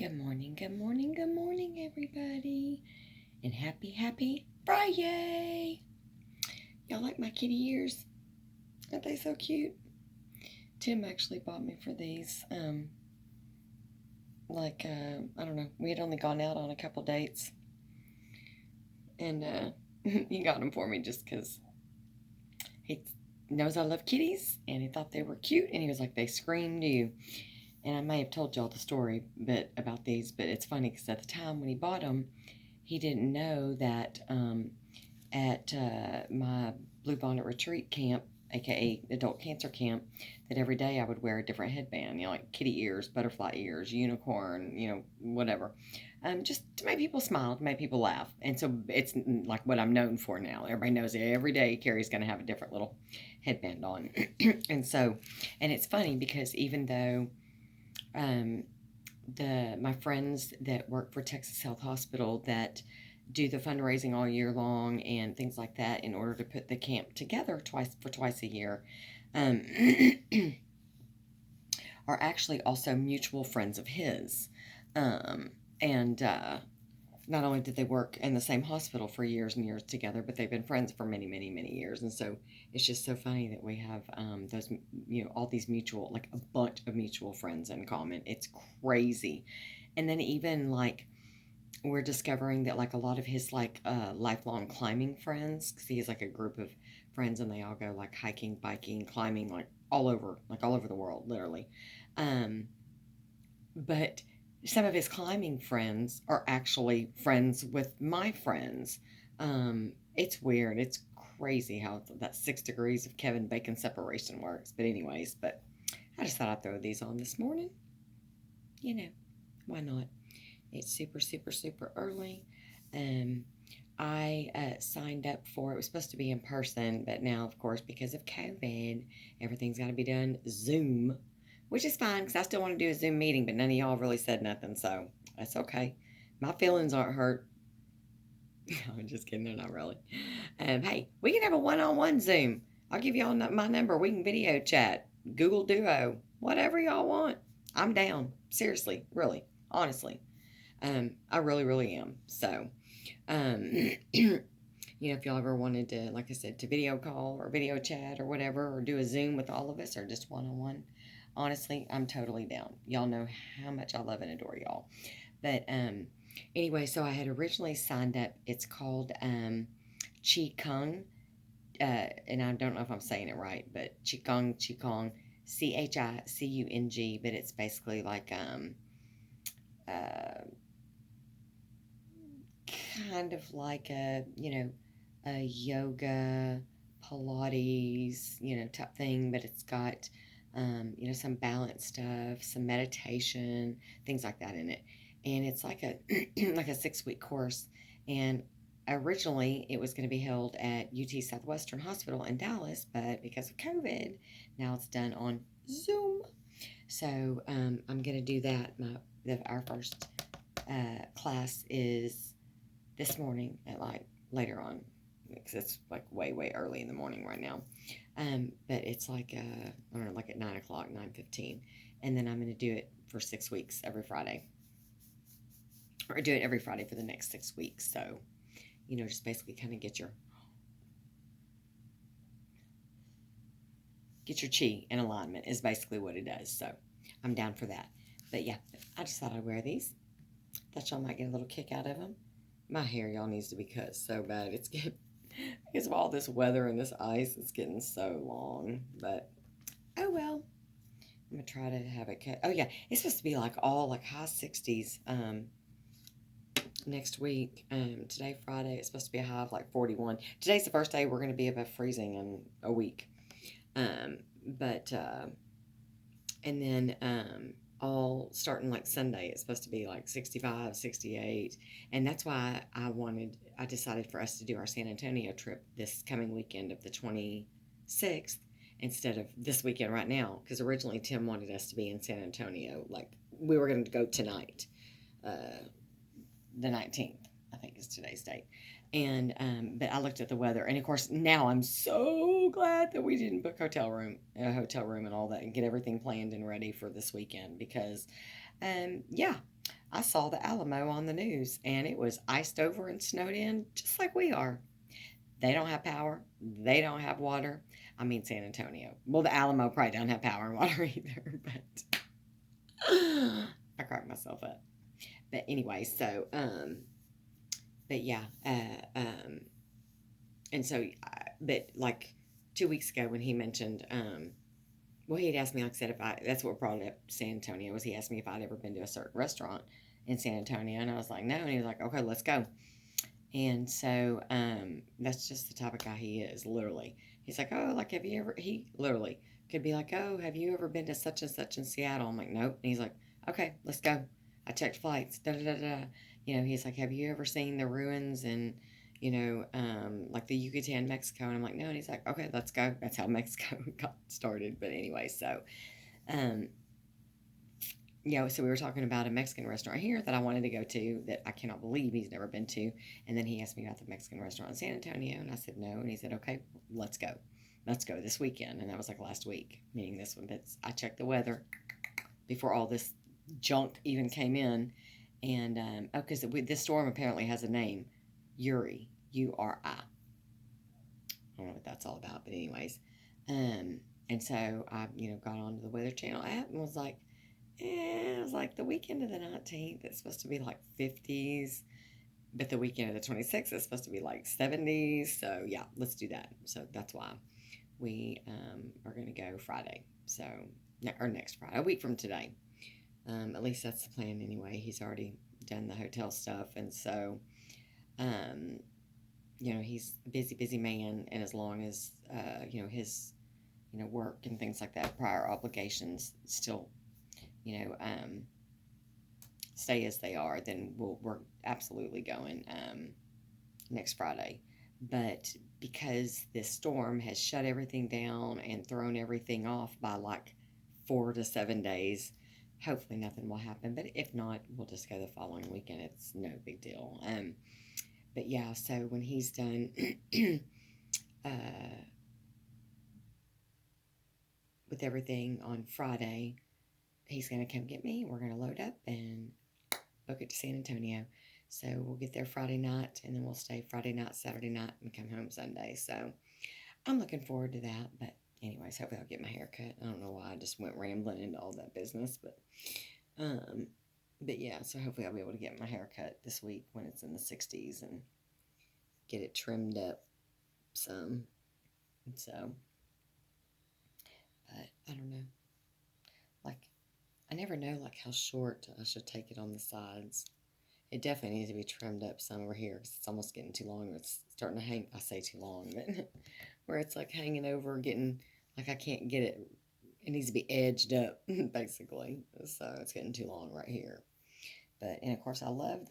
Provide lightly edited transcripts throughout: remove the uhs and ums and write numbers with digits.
Good morning, good morning, good morning, everybody. And happy Friday. Y'all like my kitty ears? Aren't they so cute? Tim actually bought me for these. I don't know. We had only gone out on a couple dates. And he got them for me just because he knows I love kitties. And he thought they were cute. And he was like, they screamed you. And I may have told y'all the story about these, but it's funny because at the time when he bought them, he didn't know that at my Bluebonnet retreat camp, aka adult cancer camp, that every day I would wear a different headband, like kitty ears, butterfly ears, unicorn, whatever. Just to make people smile, to make people laugh. And so it's like what I'm known for now. Everybody knows every day Carrie's going to have a different little headband on. and it's funny because even though my friends that work for Texas Health Hospital that do the fundraising all year long and things like that in order to put the camp together twice a year, are actually also mutual friends of his. And not only did they work in the same hospital for years and years together, but they've been friends for many, many, many years. And so it's just so funny that we have those, all these mutual, like a bunch of mutual friends in common. It's crazy. And then even like we're discovering that like a lot of his lifelong climbing friends, because he has like a group of friends and they all go like hiking, biking, climbing, like all over the world, literally. But some of his climbing friends are actually friends with my friends. It's weird. It's crazy how that 6 degrees of Kevin Bacon separation works. But anyways, I just thought I'd throw these on this morning. Why not? It's super, super, super early. I signed up for it. Was supposed to be in person, but now, of course, because of COVID, everything's got to be done Zoom, which is fine because I still want to do a Zoom meeting, but none of y'all really said nothing, so that's okay. My feelings aren't hurt. I'm just kidding, they're not really. Hey, we can have a one-on-one Zoom. I'll give y'all my number. We can video chat, Google Duo, whatever y'all want. I'm down. Seriously, really, honestly. I really, really am. So, if y'all ever wanted to, like I said, to video call or video chat or whatever, or do a Zoom with all of us or just one-on-one, honestly, I'm totally down. Y'all know how much I love and adore y'all. But anyway, so I had originally signed up. It's called Qi Kung, and I don't know if I'm saying it right, but Qi Kung, Chicung, but it's basically like kind of like a yoga, Pilates, type thing, but it's got some balance stuff, some meditation, things like that in it. And it's like a like a 6-week course. And originally it was going to be held at UT Southwestern Hospital in Dallas, but because of COVID, now it's done on Zoom. So I'm going to do that. Our first class is this morning at later on, because it's like way early in the morning right now. But it's like I don't know, like at 9:00, 9:15, and then I'm going to do it for 6 weeks every Friday, or do it every Friday for the next 6 weeks. So, just basically kind of get your chi in alignment is basically what it does. So I'm down for that. But yeah, I just thought I'd wear these. Thought y'all might get a little kick out of them. My hair, y'all, needs to be cut so bad. It's getting, because of all this weather and this ice, it's getting so long. But, oh well. I'm going to try to have it cut. Oh, yeah. It's supposed to be all high 60s next week. Today, Friday, it's supposed to be a high of 41. Today's the first day we're going to be above freezing in a week. And then all starting Sunday, it's supposed to be 65, 68. And that's why I decided for us to do our San Antonio trip this coming weekend of the 26th instead of this weekend right now. Because originally Tim wanted us to be in San Antonio. We were going to go tonight, the 19th, I think is today's date. And but I looked at the weather, and of course now I'm so glad that we didn't book a hotel room and all that, and get everything planned and ready for this weekend because, yeah, I saw the Alamo on the news, and it was iced over and snowed in just like we are. They don't have power. They don't have water. I mean San Antonio. Well, the Alamo probably don't have power and water either, but I cracked myself up. But anyway, so but yeah, and so, but like 2 weeks ago when he mentioned, well, he had asked me, like I said, if I, that's what brought up San Antonio, was he asked me if I'd ever been to a certain restaurant in San Antonio, and I was like, no, and he was like, okay, let's go. And so, that's just the type of guy he is, literally. He's like, oh, like, have you ever, he literally could be like, oh, have you ever been to such and such in Seattle? I'm like, nope. And he's like, okay, let's go. I checked flights, da da da da. You know, he's like, have you ever seen the ruins and, like the Yucatan, Mexico? And I'm like, no. And he's like, okay, let's go. That's how Mexico got started. But anyway, so, um, so we were talking about a Mexican restaurant here that I wanted to go to that I cannot believe he's never been to. And then he asked me about the Mexican restaurant in San Antonio, and I said no. And he said, okay, let's go. Let's go this weekend. And that was like last week, meaning this one. But I checked the weather before all this junk even came in. And, because this storm apparently has a name, Uri, Uri. I don't know what that's all about, but anyways. And so I, got onto the Weather Channel app and was like, it was like the weekend of the 19th, it's supposed to be like 50s, but the weekend of the 26th is supposed to be like 70s. So, yeah, let's do that. So, that's why we are going to go Friday. So, or next Friday, a week from today. At least that's the plan anyway. He's already done the hotel stuff. And so, he's a busy, busy man. And as long as, his, work and things like that, prior obligations still stay as they are, then we're absolutely going next Friday. But because this storm has shut everything down and thrown everything off by like 4 to 7 days, hopefully nothing will happen. But if not, we'll just go the following weekend. It's no big deal. But yeah, so when he's done, with everything on Friday, he's going to come get me. We're going to load up and book it to San Antonio. So we'll get there Friday night, and then we'll stay Friday night, Saturday night, and come home Sunday. So I'm looking forward to that. But anyways, hopefully I'll get my hair cut. I don't know why I just went rambling into all that business, but yeah. So hopefully I'll be able to get my hair cut this week when it's in the 60s and get it trimmed up some. So, but I don't know. Like, I never know like how short I should take it on the sides. It definitely needs to be trimmed up some over here because it's almost getting too long. It's starting to hang. I say too long, but where it's like hanging over, getting like I can't get it. It needs to be edged up, basically. So it's getting too long right here. And of course I love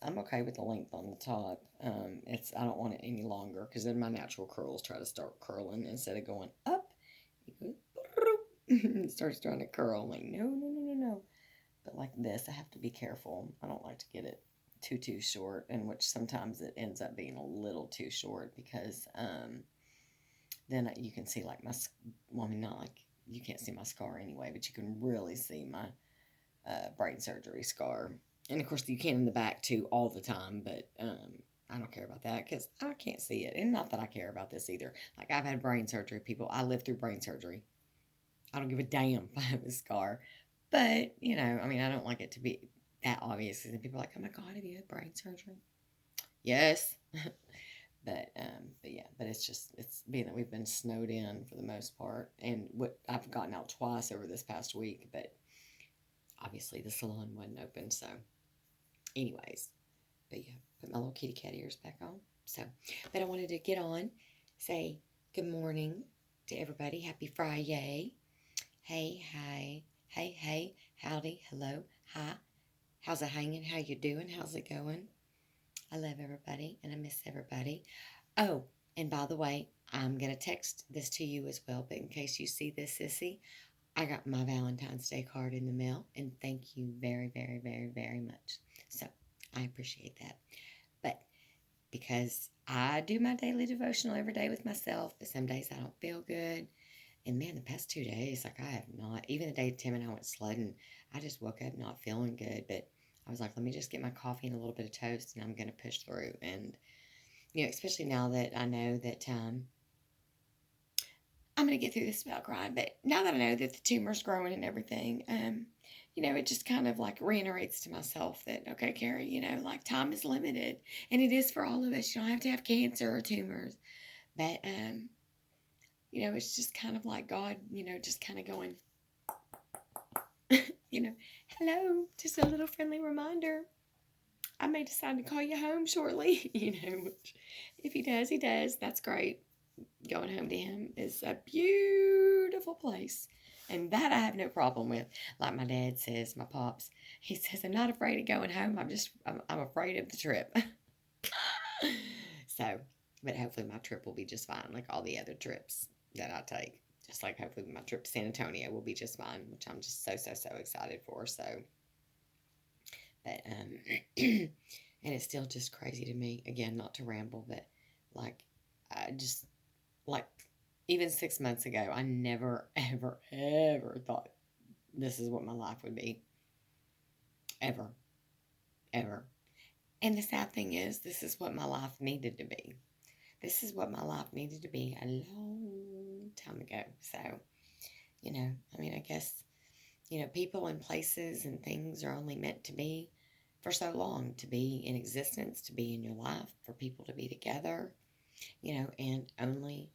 I'm okay with the length on the top. I don't want it any longer because then my natural curls try to start curling instead of going up. It goes, it starts trying to curl. I'm like, no, no, no, no, no. But like this, I have to be careful. I don't like to get it too short, and which sometimes it ends up being a little too short because then you can see like well, I mean, not like you can't see my scar anyway, but you can really see my brain surgery scar. And of course, you can in the back too all the time, but I don't care about that because I can't see it. And not that I care about this either. Like, I've had brain surgery, people. I lived through brain surgery. I don't give a damn if I have a scar. But, I mean, I don't like it to be that obvious. And people are like, oh my God, have you had brain surgery? Yes. But yeah, but it's being that we've been snowed in for the most part. And I've gotten out twice over this past week, but obviously the salon wasn't open. So, anyways, but yeah, put my little kitty cat ears back on. So, but I wanted to get on, say good morning to everybody. Happy Friday. Hey, hi. Hey, hey, howdy, hello, hi. How's it hanging? How you doing? How's it going? I love everybody and I miss everybody. Oh, and by the way, I'm going to text this to you as well, but in case you see this, sissy, I got my Valentine's Day card in the mail, and thank you very, very, very, very much. So, I appreciate that. But because I do my daily devotional every day with myself, but some days I don't feel good. And man, the past 2 days, like I have not, even the day Tim and I went sledding, I just woke up not feeling good. But I was like, let me just get my coffee and a little bit of toast and I'm going to push through. And, especially now that I know that I'm going to get through this without crying. But now that I know that the tumor's growing and everything, it just kind of like reiterates to myself that, okay, Carrie, like time is limited. And it is for all of us. You don't have to have cancer or tumors. But, it's just kind of like God, just kind of going, hello, just a little friendly reminder. I may decide to call you home shortly, which if he does, he does. That's great. Going home to him is a beautiful place. And that I have no problem with. Like my dad says, my pops, he says, I'm not afraid of going home. I'm afraid of the trip. So, but hopefully my trip will be just fine, like all the other trips that I take. Just like hopefully my trip to San Antonio will be just fine, which I'm just so, so, so excited for. So, but, and it's still just crazy to me, again, not to ramble, but like, I just, like, even 6 months ago, I never, ever, ever thought this is what my life would be. Ever. Ever. And the sad thing is, this is what my life needed to be. This is what my life needed to be a long time ago. So, I guess, people and places and things are only meant to be for so long, to be in existence, to be in your life, for people to be together, and only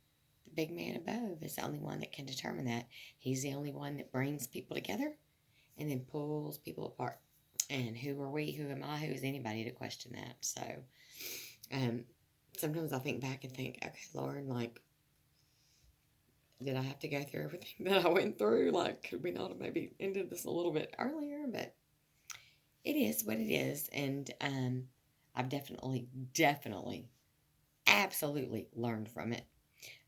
the big man above is the only one that can determine that. He's the only one that brings people together and then pulls people apart. And who are we? Who am I? Who is anybody to question that? So, sometimes I think back and think, okay, Lord, like, did I have to go through everything that I went through? Like, could we not have maybe ended this a little bit earlier? But it is what it is. And I've definitely, absolutely learned from it,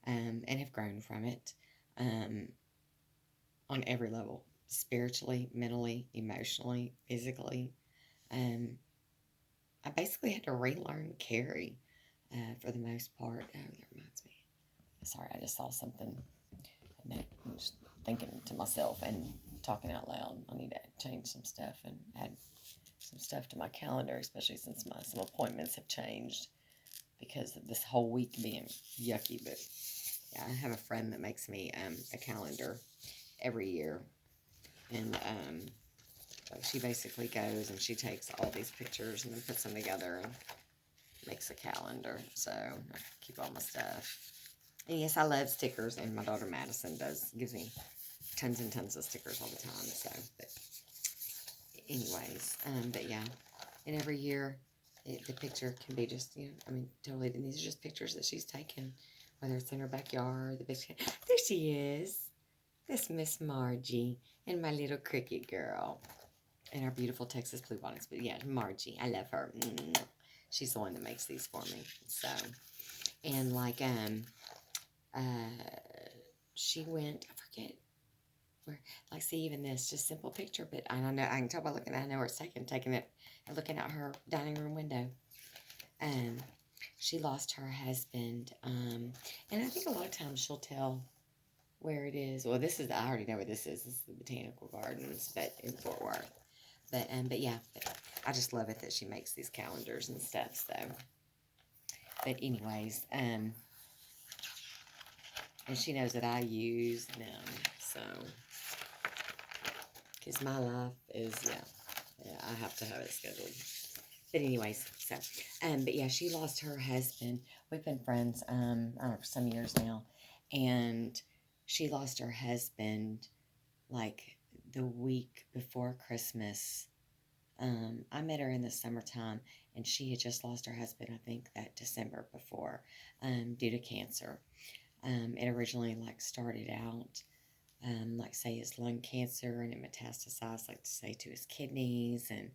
and have grown from it on every level, spiritually, mentally, emotionally, physically. I basically had to relearn Carri for the most part. Oh, that reminds me. Sorry, I just saw something. And I'm just thinking to myself and talking out loud. I need to change some stuff and add some stuff to my calendar, especially since some appointments have changed because of this whole week being yucky. But yeah, I have a friend that makes me a calendar every year, and she basically goes and she takes all these pictures and then puts them together and makes a calendar. So I keep all my stuff. And yes, I love stickers, and my daughter Madison gives me tons and tons of stickers all the time. So, but anyways, but yeah, and every year the picture can be just, totally. And these are just pictures that she's taken, whether it's in her backyard. There she is. This Miss Margie and my little cricket girl. And our beautiful Texas bluebonnets. But yeah, Margie, I love her. She's the one that makes these for me. So, and like, she went, I forget where, like, see, even this, just simple picture, but I don't know, I can tell by looking at it, I know where it's taking it, and looking out her dining room window. She lost her husband, and I think a lot of times she'll tell where it is. Well, I already know where this is. This is the Botanical Gardens, but in Fort Worth. But yeah, I just love it that she makes these calendars and stuff, so. But anyways, and she knows that I use them, so. Because my life is, yeah, I have to have it scheduled. But anyways, so, but yeah, she lost her husband. We've been friends, I don't know, for some years now, and she lost her husband, like, the week before Christmas. I met her in the summertime, and she had just lost her husband, I think, that December before, due to cancer. It originally, like, started out, like, say, his lung cancer, and it metastasized, like, to say, to his kidneys, and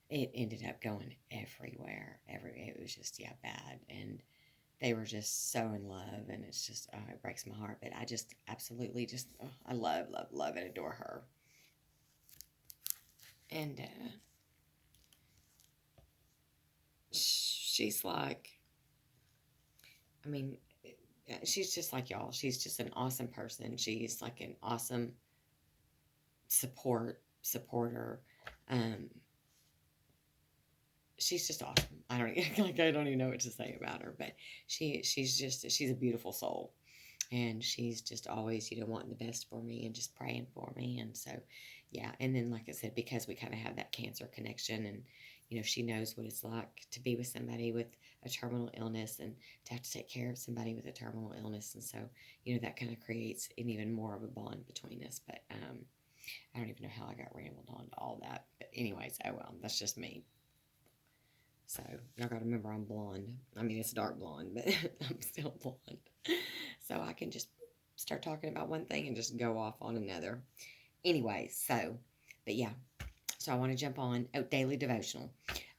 it ended up going everywhere. It was just, yeah, bad, and they were just so in love, and it's just, it breaks my heart, but I just absolutely just, I love, love, love, and adore her. And she's like, I mean, she's just like y'all. She's just an awesome person. She's like an awesome supporter. Um, she's just awesome. I don't like I don't even know what to say about her, but she's a beautiful soul, and she's just always wanting the best for me and just praying for me. And so yeah, and then like I said, because we kind of have that cancer connection, and she knows what it's like to be with somebody with a terminal illness and to have to take care of somebody with a terminal illness. And so that kind of creates an even more of a bond between us. But I don't even know how I got rambled on to all that, but anyways, oh well, that's just me. So y'all gotta remember I'm blonde. I mean, it's dark blonde, but I'm still blonde. So I can just start talking about one thing and just go off on another. Anyway, but yeah. So I want to jump on daily devotional.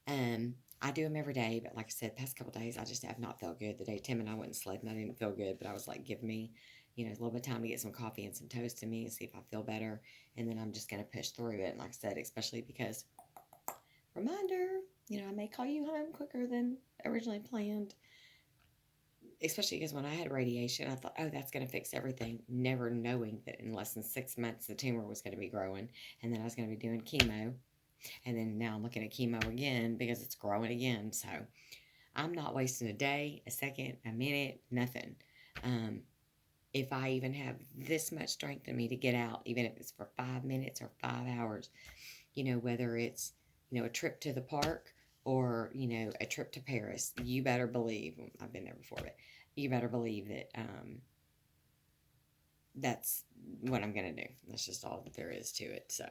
I do them every day, but like I said, past couple days I just have not felt good. The day Tim and I went and slept, and I didn't feel good, but I was like, give me, a little bit of time to get some coffee and some toast to me and see if I feel better, and then I'm just gonna push through it. And like I said, especially because reminder, I may call you home quicker than originally planned. Especially because when I had radiation, I thought, oh, that's going to fix everything, never knowing that in less than 6 months the tumor was going to be growing, and then I was going to be doing chemo, and then now I'm looking at chemo again because it's growing again. So I'm not wasting a day, a second, a minute, nothing. If I even have this much strength in me to get out, even if it's for 5 minutes or 5 hours, whether it's, a trip to the park or, a trip to Paris, you better believe, I've been there before, but you better believe that that's what I'm going to do. That's just all that there is to it. So,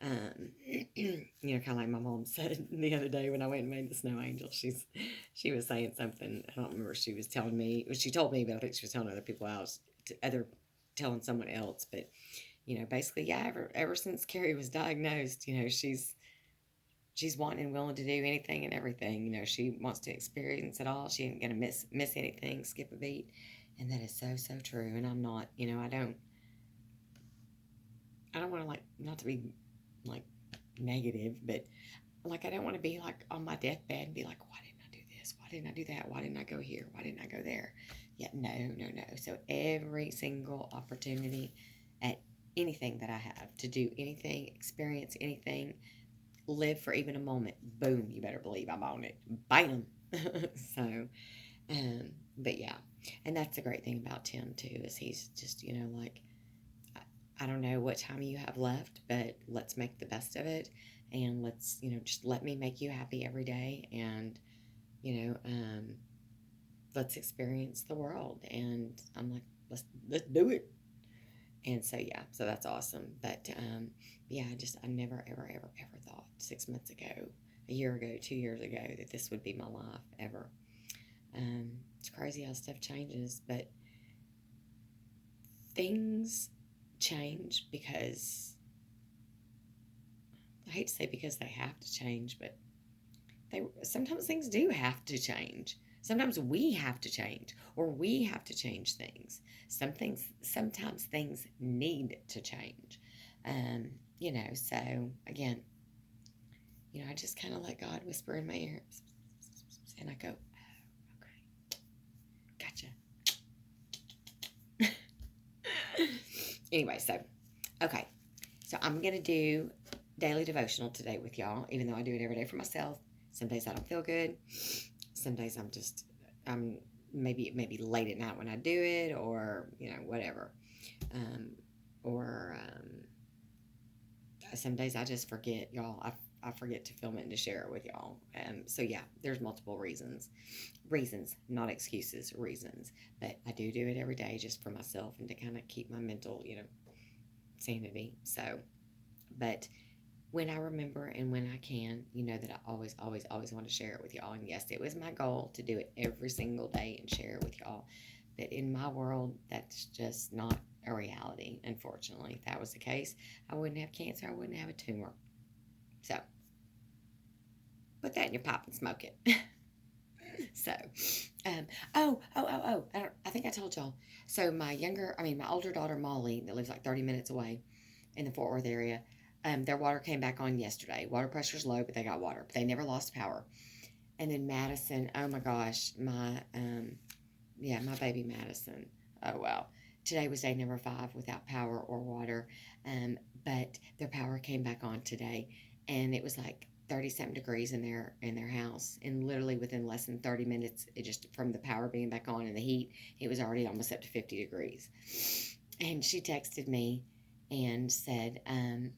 kind of like my mom said the other day when I went and made the snow angel, she was saying something. I don't remember what she was telling me. She told me, but I think she was telling other people else, telling someone else. But, basically, yeah, ever since Carri was diagnosed, she's wanting and willing to do anything and everything. She wants to experience it all. She ain't gonna miss anything, skip a beat, and that is so true. And I'm not. I don't want to not to be like negative, but I don't want to be like on my deathbed and be like, why didn't I do this? Why didn't I do that? Why didn't I go here? Why didn't I go there? Yeah, no. So every single opportunity at anything that I have to do anything, experience anything, live for even a moment, boom, you better believe I'm on it. Bam. So, but yeah, and that's the great thing about Tim too, is he's just, I don't know what time you have left, but let's make the best of it, and let's, just let me make you happy every day, and, let's experience the world. And I'm like, let's do it. And so yeah, so that's awesome. But yeah, I never ever thought 6 months ago, a year ago, 2 years ago, that this would be my life ever. It's crazy how stuff changes, but things change because, I hate to say because they have to change, but sometimes things do have to change. Sometimes we have to change, or we have to change things. Sometimes things need to change. So again, I just kind of let God whisper in my ear, and I go, oh, okay, gotcha. Anyway, okay, so I'm gonna do daily devotional today with y'all, even though I do it every day for myself. Some days I don't feel good. Some days I'm maybe late at night when I do it, or whatever, or some days I just forget, y'all. I forget to film it and to share it with y'all. So yeah, there's multiple reasons, not excuses, reasons. But I do it every day just for myself and to kind of keep my mental, sanity. So, but when I remember and when I can, that I always want to share it with y'all. And yes, it was my goal to do it every single day and share it with y'all. But in my world, that's just not a reality, unfortunately. If that was the case, I wouldn't have cancer. I wouldn't have a tumor. So, put that in your pipe and smoke it. So, I think I told y'all. So my older daughter, Molly, that lives like 30 minutes away in the Fort Worth area, their water came back on yesterday. Water pressure's low, but they got water. But they never lost power. And then Madison, oh my gosh, my yeah, my baby Madison. Oh, wow. Today was day number 5 without power or water. But their power came back on today, and it was like 30 something degrees in their house. And literally within less than 30 minutes, it just from the power being back on and the heat, it was already almost up to 50 degrees. And she texted me and said, and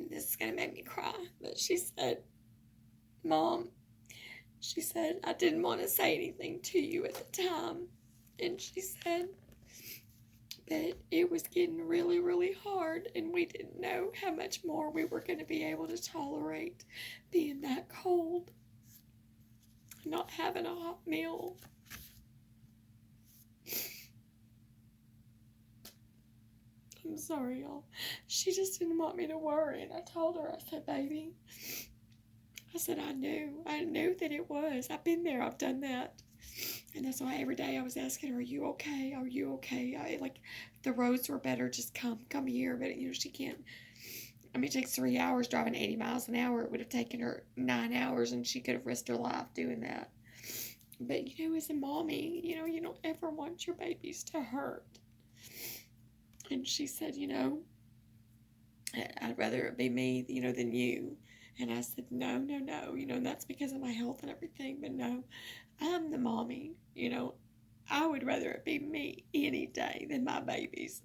this is going to make me cry, but she said, Mom, she said, I didn't want to say anything to you at the time. And she said that it was getting really, really hard, and we didn't know how much more we were going to be able to tolerate being that cold, not having a hot meal. I'm sorry, y'all. She just didn't want me to worry, and I told her, I said, baby, I said, I knew that it was. I've been there, I've done that. And that's why every day I was asking her, are you okay? Are you okay? Like, if the roads were better, just come here. But, she can't. I mean, it takes 3 hours driving 80 miles an hour. It would have taken her 9 hours, and she could have risked her life doing that. But, as a mommy, you don't ever want your babies to hurt. And she said, I'd rather it be me, than you. And I said, no, and that's because of my health and everything. But no, I'm the mommy, I would rather it be me any day than my babies.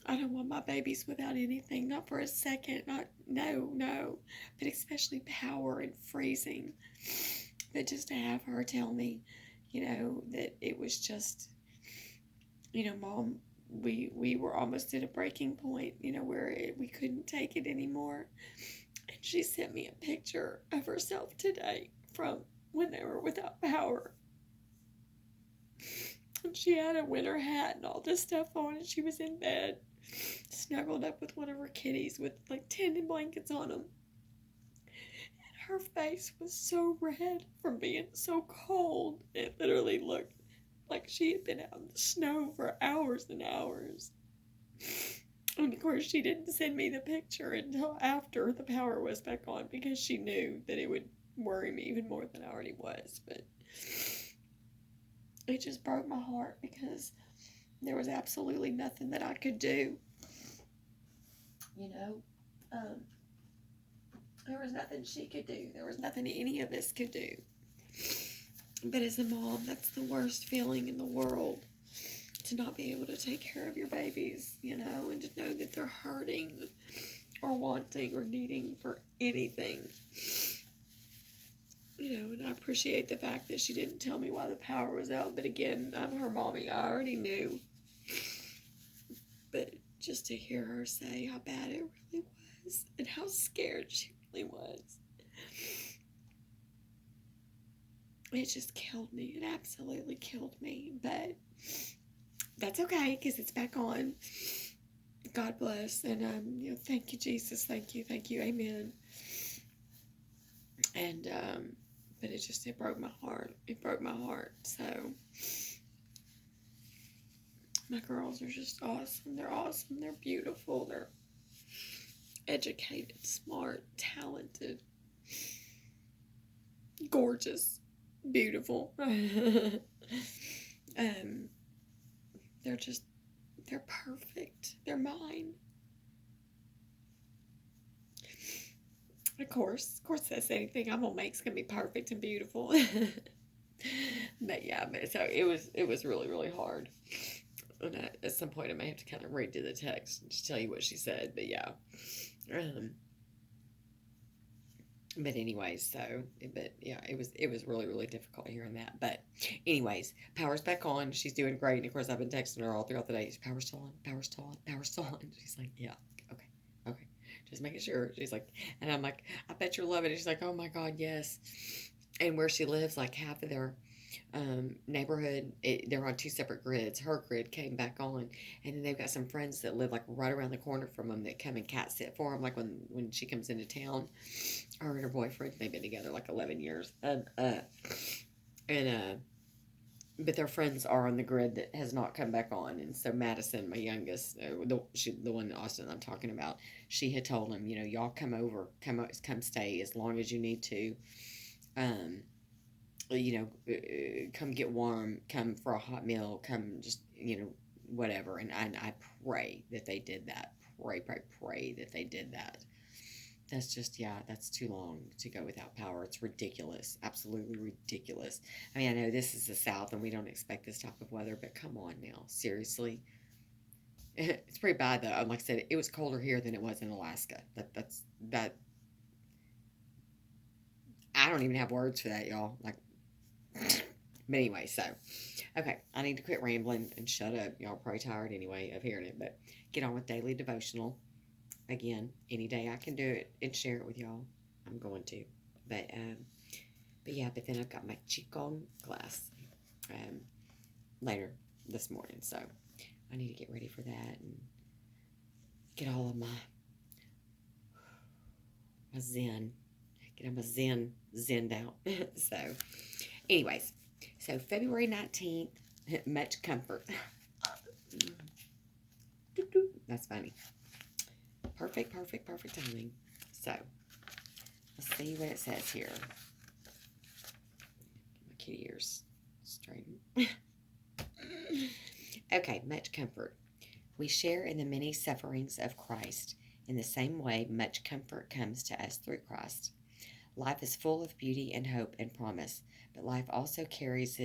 I don't want my babies without anything, not for a second, no, but especially power and freezing. But just to have her tell me, that it was just, Mom, we were almost at a breaking point, where we couldn't take it anymore. And she sent me a picture of herself today from when they were without power. And she had a winter hat and all this stuff on, and she was in bed, snuggled up with one of her kitties with like tendon blankets on them. And her face was so red from being so cold. It literally looked like she had been out in the snow for hours and hours. And of course, she didn't send me the picture until after the power was back on, because she knew that it would worry me even more than I already was. But it just broke my heart, because there was absolutely nothing that I could do. There was nothing she could do. There was nothing any of us could do. But as a mom, that's the worst feeling in the world, to not be able to take care of your babies, and to know that they're hurting or wanting or needing for anything. And I appreciate the fact that she didn't tell me why the power was out. But again, I'm her mommy. I already knew. But just to hear her say how bad it really was and how scared she really was, it just killed me. It absolutely killed me. But that's okay, because it's back on. God bless. And, thank you, Jesus. Thank you. Amen. And, but it broke my heart. It broke my heart. So, my girls are just awesome. They're awesome. They're beautiful. They're educated, smart, talented, gorgeous, beautiful. They're perfect. They're mine. Of course, that's anything I'm gonna make is gonna be perfect and beautiful. But yeah, so it was really, really hard. And at some point, I may have to kind of read to the text and just tell you what she said. But yeah, but anyways, it was really, really difficult hearing that. But anyways, power's back on. She's doing great. And of course, I've been texting her all throughout the day. Power's still on. She's like, yeah, okay, just making sure. She's like, and I'm like, I bet you're loving it. She's like, oh my God, yes. And where she lives, like half of their neighborhood, they're on 2 separate grids. Her grid came back on, and then they've got some friends that live like right around the corner from them that come and cat sit for them. Like when she comes into town, her and her boyfriend, they've been together like 11 years, but their friends are on the grid that has not come back on. And so Madison, my youngest, the one in Austin I'm talking about, she had told him, y'all come stay as long as you need to. come get warm, come for a hot meal, come just, whatever. And I pray that they did that. Pray that they did that. That's just, yeah, that's too long to go without power. It's ridiculous. Absolutely ridiculous. I mean, I know this is the South and we don't expect this type of weather, but come on now. Seriously. It's pretty bad though. Like I said, it was colder here than it was in Alaska. That I don't even have words for that, y'all. Like, but anyway, so okay, I need to quit rambling and shut up. Y'all are probably tired anyway of hearing it, but get on with daily devotional. Again, any day I can do it and share it with y'all, I'm going to. But yeah, but then I've got my Qigong class later this morning, so I need to get ready for that and get all of my zen, get my zened out. So, anyways, so February 19th, much comfort. That's funny. Perfect timing. So, let's see what it says here. Get my kitty ears straightened. Okay, much comfort. We share in the many sufferings of Christ. In the same way, much comfort comes to us through Christ. Life is full of beauty and hope and promise, but life also carries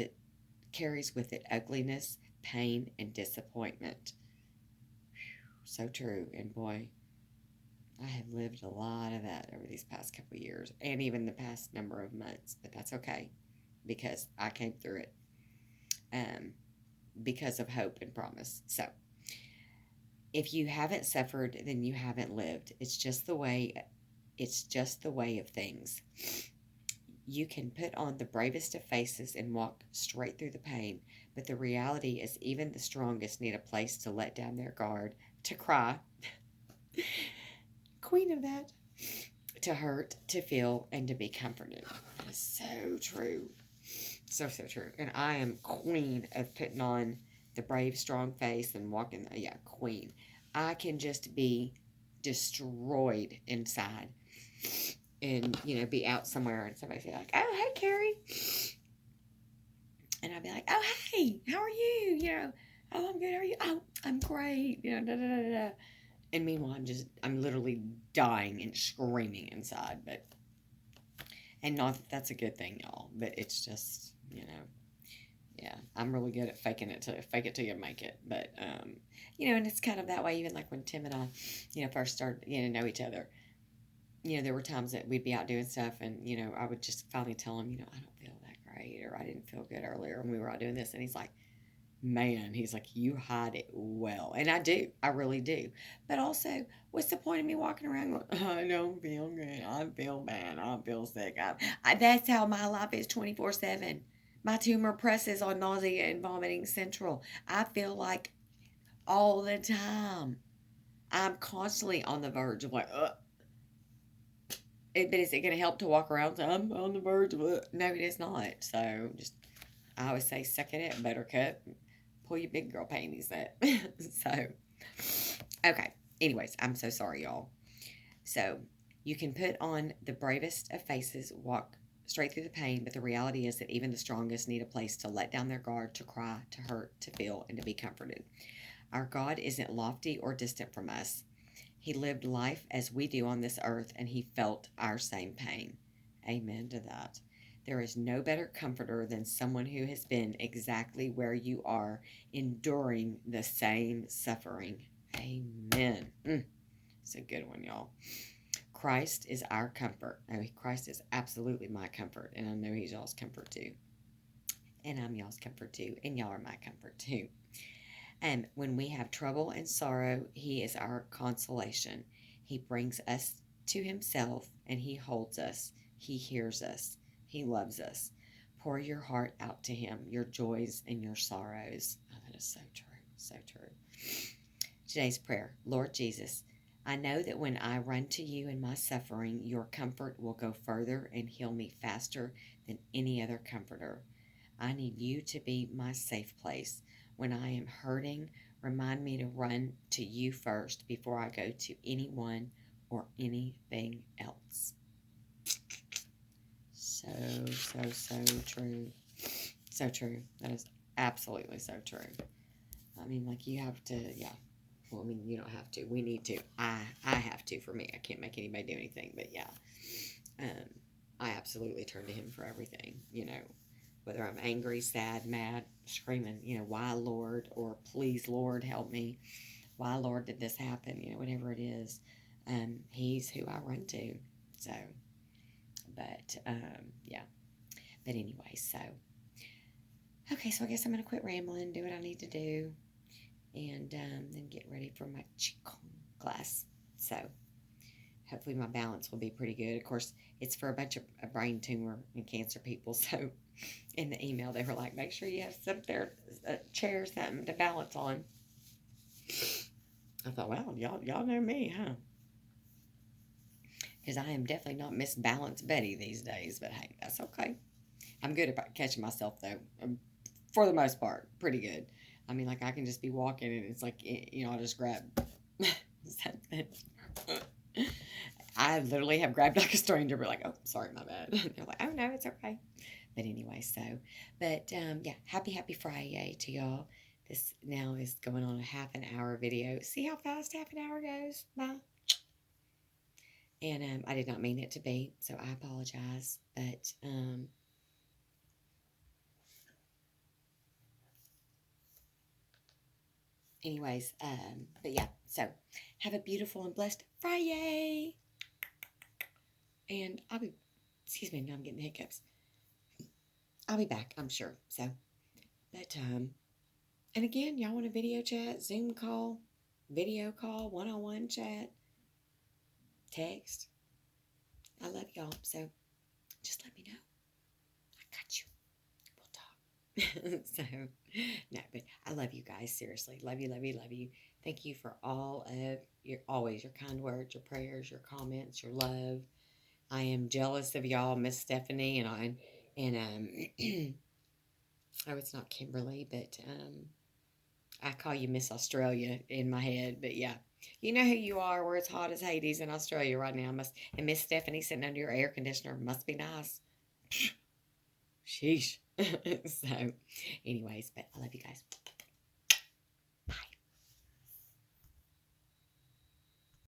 with it ugliness, pain, and disappointment. So true. And boy, I have lived a lot of that over these past couple of years and even the past number of months, but that's okay because I came through it because of hope and promise. So if you haven't suffered, then you haven't lived. It's just the way of things. You can put on the bravest of faces and walk straight through the pain, but the reality is even the strongest need a place to let down their guard, to cry. Queen of that. To hurt, to feel, and to be comforted. That is so true. So true. And I am queen of putting on the brave, strong face and walking. Yeah, queen. I can just be destroyed inside and, be out somewhere and somebody say like, oh, hey, Carrie. And I'd be like, oh, hey, how are you? Oh, I'm good. How are you? Oh, I'm great. Da, da, da, da. And meanwhile, I'm literally dying and screaming inside, and not that that's a good thing, y'all, but it's just, yeah, I'm really good at fake it till you make it, but, and it's kind of that way, even like when Tim and I, first started, know each other, there were times that we'd be out doing stuff and, I would just finally tell him, I don't feel that great, or I didn't feel good earlier when we were out doing this, and he's like, man, he's like, you hide it well. And I do. I really do. But also, what's the point of me walking around going, I don't feel good. I feel bad. I feel sick. That's how my life is 24/7. My tumor presses on nausea and vomiting central. I feel like all the time. I'm constantly on the verge of like, ugh. But is it going to help to walk around? So I'm on the verge of, ugh. No, it is not. So I always say, suck it up, buttercup. Pull your big girl panties up. So, okay. Anyways, I'm so sorry, y'all. So, you can put on the bravest of faces, walk straight through the pain, but the reality is that even the strongest need a place to let down their guard, to cry, to hurt, to feel, and to be comforted. Our God isn't lofty or distant from us. He lived life as we do on this earth, and he felt our same pain. Amen to that. There is no better comforter than someone who has been exactly where you are, enduring the same suffering. Amen. It's a good one, y'all. Christ is our comfort. I mean, Christ is absolutely my comfort, and I know he's y'all's comfort too. And I'm y'all's comfort too, and y'all are my comfort too. And when we have trouble and sorrow, he is our consolation. He brings us to himself, and he holds us. He hears us. He loves us. Pour your heart out to him, your joys and your sorrows. Oh, that is so true, so true. Today's prayer. Lord Jesus, I know that when I run to you in my suffering, your comfort will go further and heal me faster than any other comforter. I need you to be my safe place. When I am hurting, remind me to run to you first before I go to anyone or anything else. So, so true. So true. That is absolutely so true. I mean, like, you have to, yeah. Well, I mean, you don't have to. We need to. I have to for me. I can't make anybody do anything, but yeah. I absolutely turn to him for everything, whether I'm angry, sad, mad, screaming, why, Lord, or please, Lord, help me. Why, Lord, did this happen? Whatever it is. He's who I run to. So, but, yeah. But anyway, so, okay, so I guess I'm going to quit rambling, do what I need to do, and then get ready for my Qigong class. So, hopefully my balance will be pretty good. Of course, it's for a bunch of brain tumor and cancer people. So in the email, they were like, make sure you have some there, chair, something to balance on. I thought, well, y'all know me, huh? Because I am definitely not Miss Balance Betty these days. But hey, that's okay. I'm good about catching myself, though. For the most part, pretty good. I mean, like, I can just be walking and it's like, I'll just grab something. I literally have grabbed like a stranger, but like, oh, sorry, my bad. They're like, oh, no, it's okay. But anyway, yeah, happy Friday to y'all. This now is going on a half an hour video. See how fast half an hour goes? Bye. And I did not mean it to be, so I apologize. But anyways, but yeah, so have a beautiful and blessed Friday. And excuse me, now I'm getting hiccups. I'll be back, I'm sure. So, but, and again, y'all want a video chat, Zoom call, video call, one-on-one chat, text. I love y'all, so just let me know. I got you. We'll talk. So, no, but I love you guys, seriously. Love you, love you, love you. Thank you for all of your kind words, your prayers, your comments, your love. I am jealous of y'all, Miss Stephanie, and oh, it's not Kimberly, but I call you Miss Australia in my head, but yeah. You know who you are, where it's hot as Hades in Australia right now. And Miss Stephanie sitting under your air conditioner must be nice. Sheesh. So, anyways, but I love you guys.